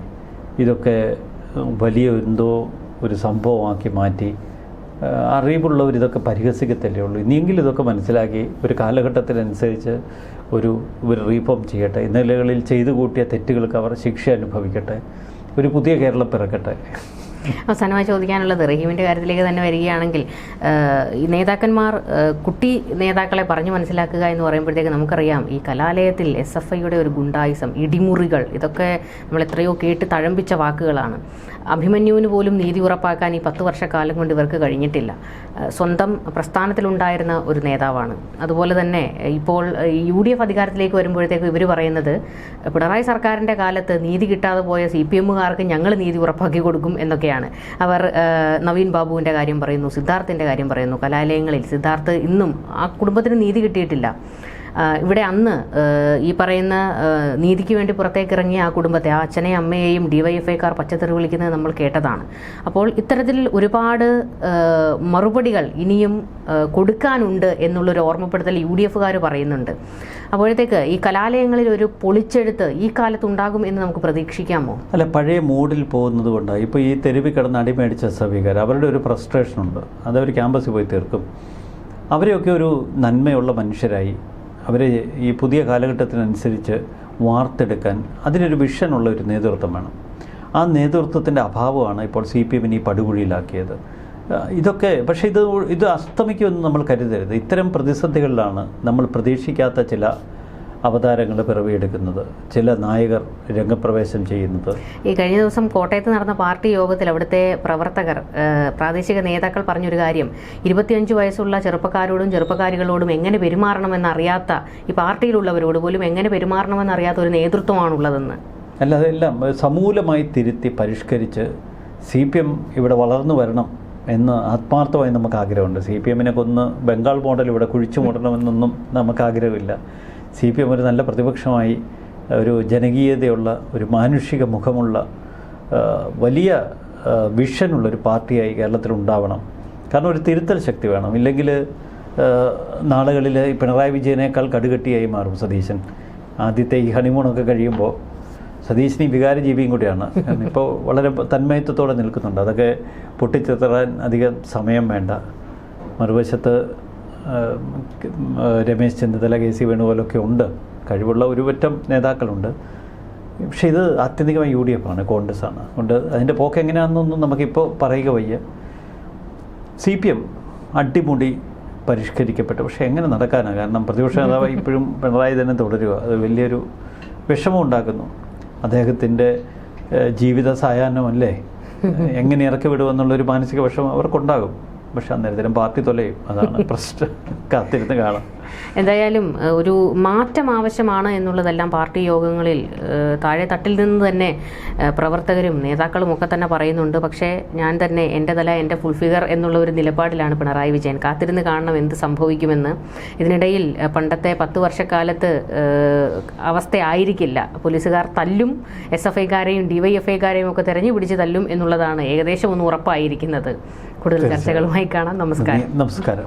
ഇതൊക്കെ വലിയ എന്തോ ഒരു സംഭവമാക്കി മാറ്റി അറിവുള്ളവർ ഇതൊക്കെ പരിഹസിക്കത്തല്ലേ ഉള്ളൂ. ഇനിയെങ്കിലും ഇതൊക്കെ മനസ്സിലാക്കി ഒരു കാലഘട്ടത്തിനനുസരിച്ച് ഒരു റീഫോം ചെയ്യട്ടെ. ഇന്നലകളിൽ ചെയ്തു കൂട്ടിയ തെറ്റുകൾക്ക് അവർ ശിക്ഷ അനുഭവിക്കട്ടെ. ഒരു പുതിയ കേരളം പിറക്കട്ടെ. അവസാനമായി ചോദിക്കാനുള്ളത് റഹീമിൻ്റെ കാര്യത്തിലേക്ക് തന്നെ വരികയാണെങ്കിൽ ഈ നേതാക്കന്മാർ കുട്ടി നേതാക്കളെ പറഞ്ഞു മനസ്സിലാക്കുക എന്ന് പറയുമ്പോഴത്തേക്ക് നമുക്കറിയാം ഈ കലാലയത്തിൽ SFIയുടെ ഒരു ഗുണ്ടായിസം, ഇടിമുറികൾ, ഇതൊക്കെ നമ്മൾ എത്രയോ കേട്ട് തഴമ്പിച്ച വാക്കുകളാണ്. അഭിമന്യുവിന് പോലും നീതി ഉറപ്പാക്കാൻ ഈ 10 വർഷക്കാലം കൊണ്ട് ഇവർക്ക് കഴിഞ്ഞിട്ടില്ല. സ്വന്തം പ്രസ്ഥാനത്തിലുണ്ടായിരുന്ന ഒരു നേതാവാണ്. അതുപോലെ തന്നെ ഇപ്പോൾ UDF അധികാരത്തിലേക്ക് വരുമ്പോഴത്തേക്കും ഇവർ പറയുന്നത് പിണറായി സർക്കാരിൻ്റെ കാലത്ത് നീതി കിട്ടാതെ പോയ CPMകാർക്ക് ഞങ്ങൾ നീതി ഉറപ്പാക്കി കൊടുക്കും എന്നൊക്കെയാണ്. അവർ നവീൻ ബാബുവിൻ്റെ കാര്യം പറയുന്നു, സിദ്ധാർത്ഥിൻ്റെ കാര്യം പറയുന്നു. കലാലയങ്ങളിൽ സിദ്ധാർത്ഥ് ഇന്നും ആ കുടുംബത്തിന് നീതി കിട്ടിയിട്ടില്ല. ഇവിടെ അന്ന് ഈ പറയുന്ന നീതിക്ക് വേണ്ടി പുറത്തേക്ക് ഇറങ്ങിയ ആ കുടുംബത്തെ, ആ അച്ഛനെയും അമ്മയെയും DYFIക്കാർ പച്ചത്തെറി വിളിക്കുന്നത് നമ്മൾ കേട്ടതാണ്. അപ്പോൾ ഇത്തരത്തിൽ ഒരുപാട് മറുപടികൾ ഇനിയും കൊടുക്കാനുണ്ട് എന്നുള്ളൊരു ഓർമ്മപ്പെടുത്തൽ UDFകാർ പറയുന്നുണ്ട്. അപ്പോഴത്തേക്ക് ഈ കലാലയങ്ങളിൽ ഒരു പൊളിച്ചെഴുത്ത് ഈ കാലത്തുണ്ടാകും എന്ന് നമുക്ക് പ്രതീക്ഷിക്കാമോ? അല്ല, പഴയ മൂഡിൽ പോകുന്നത് കൊണ്ടാണ് ഇപ്പോൾ ഈ തെരുവിൽ കിടന്ന് അടിമേടിച്ച SFIക്കാർ, അവരുടെ ഒരു ഫ്രസ്ട്രേഷനുണ്ട്, അതവർ ക്യാമ്പസിൽ പോയി തീർക്കും. അവരെയൊക്കെ ഒരു നന്മയുള്ള മനുഷ്യരായി അവരെ ഈ പുതിയ കാലഘട്ടത്തിനനുസരിച്ച് വാർത്തെടുക്കാൻ അതിനൊരു വിഷനുള്ള ഒരു നേതൃത്വം വേണം. ആ നേതൃത്വത്തിൻ്റെ അഭാവമാണ് ഇപ്പോൾ CPM ഈ പടുകുഴിയിലാക്കിയത്. ഇതൊക്കെ പക്ഷേ ഇത് അസ്തമിക്കുമെന്ന് നമ്മൾ കരുതരുത്. ഇത്തരം പ്രതിസന്ധികളിലാണ് നമ്മൾ പ്രതീക്ഷിക്കാത്ത ചില അവതാരങ്ങൾ പിറവിയെടുക്കുന്നത്, ചില നായകർ രംഗപ്രവേശം ചെയ്യുന്നത്. ഈ കഴിഞ്ഞ ദിവസം കോട്ടയത്ത് നടന്ന പാർട്ടി യോഗത്തിൽ അവിടുത്തെ പ്രവർത്തകർ, പ്രാദേശിക നേതാക്കൾ പറഞ്ഞൊരു കാര്യം, 25 വയസ്സുള്ള ചെറുപ്പക്കാരികളോടും എങ്ങനെ പെരുമാറണമെന്നറിയാത്ത, ഈ പാർട്ടിയിലുള്ളവരോട് പോലും എങ്ങനെ പെരുമാറണമെന്നറിയാത്ത ഒരു നേതൃത്വമാണുള്ളതെന്ന്. അല്ല, അതെല്ലാം സമൂലമായി തിരുത്തി പരിഷ്കരിച്ച് CPM ഇവിടെ വളർന്നു വരണം എന്ന് ആത്മാർത്ഥമായി നമുക്ക് ആഗ്രഹമുണ്ട്. CPMനെ കൊന്ന് ബംഗാൾ മോഡൽ ഇവിടെ കുഴിച്ചു മൂടണമെന്നൊന്നും നമുക്ക് ആഗ്രഹമില്ല. CPM ഒരു നല്ല പ്രതിപക്ഷമായി, ഒരു ജനകീയതയുള്ള, ഒരു മാനുഷിക മുഖമുള്ള, വലിയ വിഷനുള്ളൊരു പാർട്ടിയായി കേരളത്തിൽ ഉണ്ടാവണം. കാരണം ഒരു തിരുത്തൽ ശക്തി വേണം. ഇല്ലെങ്കിൽ നാളുകളിൽ പിണറായി വിജയനേക്കാൾ കടുകട്ടിയായി മാറും സതീശൻ. ആദ്യത്തെ ഈ ഹണിമൂണൊക്കെ കഴിയുമ്പോൾ സതീശിനി വികാരജീവിയും കൂടിയാണ്. ഇപ്പോൾ വളരെ തന്മയത്വത്തോടെ നിൽക്കുന്നുണ്ട്. അതൊക്കെ പൊട്ടിച്ചിത്തറാൻ അധികം സമയം വേണ്ട. മറുവശത്ത് രമേശ് ചെന്നിത്തല, KC വേണുപോലൊക്കെ ഉണ്ട്, കഴിവുള്ള ഒരു പറ്റം നേതാക്കളുണ്ട്. പക്ഷേ ഇത് ആത്യന്തികമായി UDF ആണ്, കോൺഗ്രസ് ആണ്. അതുകൊണ്ട് അതിൻ്റെ പോക്ക് എങ്ങനെയാണെന്നൊന്നും നമുക്കിപ്പോൾ പറയുക വയ്യ. CPM അടിമുടി പരിഷ്കരിക്കപ്പെട്ടു, പക്ഷേ എങ്ങനെ നടക്കാനാണ്? കാരണം പ്രതിപക്ഷ നേതാവ് ഇപ്പോഴും പിണറായി തന്നെ തുടരുക. അത് വലിയൊരു വിഷമം ഉണ്ടാക്കുന്നു. അദ്ദേഹത്തിൻ്റെ ജീവിത സായാഹ്നമല്ലേ, എങ്ങനെ ഇറക്കി വിടുമെന്നുള്ളൊരു മാനസിക വിഷമം അവർക്കുണ്ടാകും. പക്ഷെ അന്നേരത്തിനും പാർട്ടി തൊലയും, അതാണ് പ്രശ്നം. കാത്തിരുന്ന് കാണാം. എന്തായാലും ഒരു മാറ്റം ആവശ്യമാണ് എന്നുള്ളതെല്ലാം പാർട്ടി യോഗങ്ങളിൽ താഴെ തട്ടിൽ നിന്ന് തന്നെ പ്രവർത്തകരും നേതാക്കളും ഒക്കെ തന്നെ പറയുന്നുണ്ട്. പക്ഷേ ഞാൻ തന്നെ എൻ്റെ തല എൻ്റെ ഫുൾ ഫിഗർ എന്നുള്ള ഒരു നിലപാടിലാണ് പിണറായി വിജയൻ. കാത്തിരുന്ന് കാണണം എന്ത് സംഭവിക്കുമെന്ന്. ഇതിനിടയിൽ പണ്ടത്തെ 10 വർഷക്കാലത്ത് അവസ്ഥയായിരിക്കില്ല. പോലീസുകാർ തല്ലും, SFIക്കാരെയും DYFIക്കാരെയും ഒക്കെ തെരഞ്ഞു പിടിച്ച് തല്ലും എന്നുള്ളതാണ് ഏകദേശം ഒന്ന് ഉറപ്പായിരിക്കുന്നത്. കൂടുതൽ ചർച്ചകളുമായി കാണാം. നമസ്കാരം.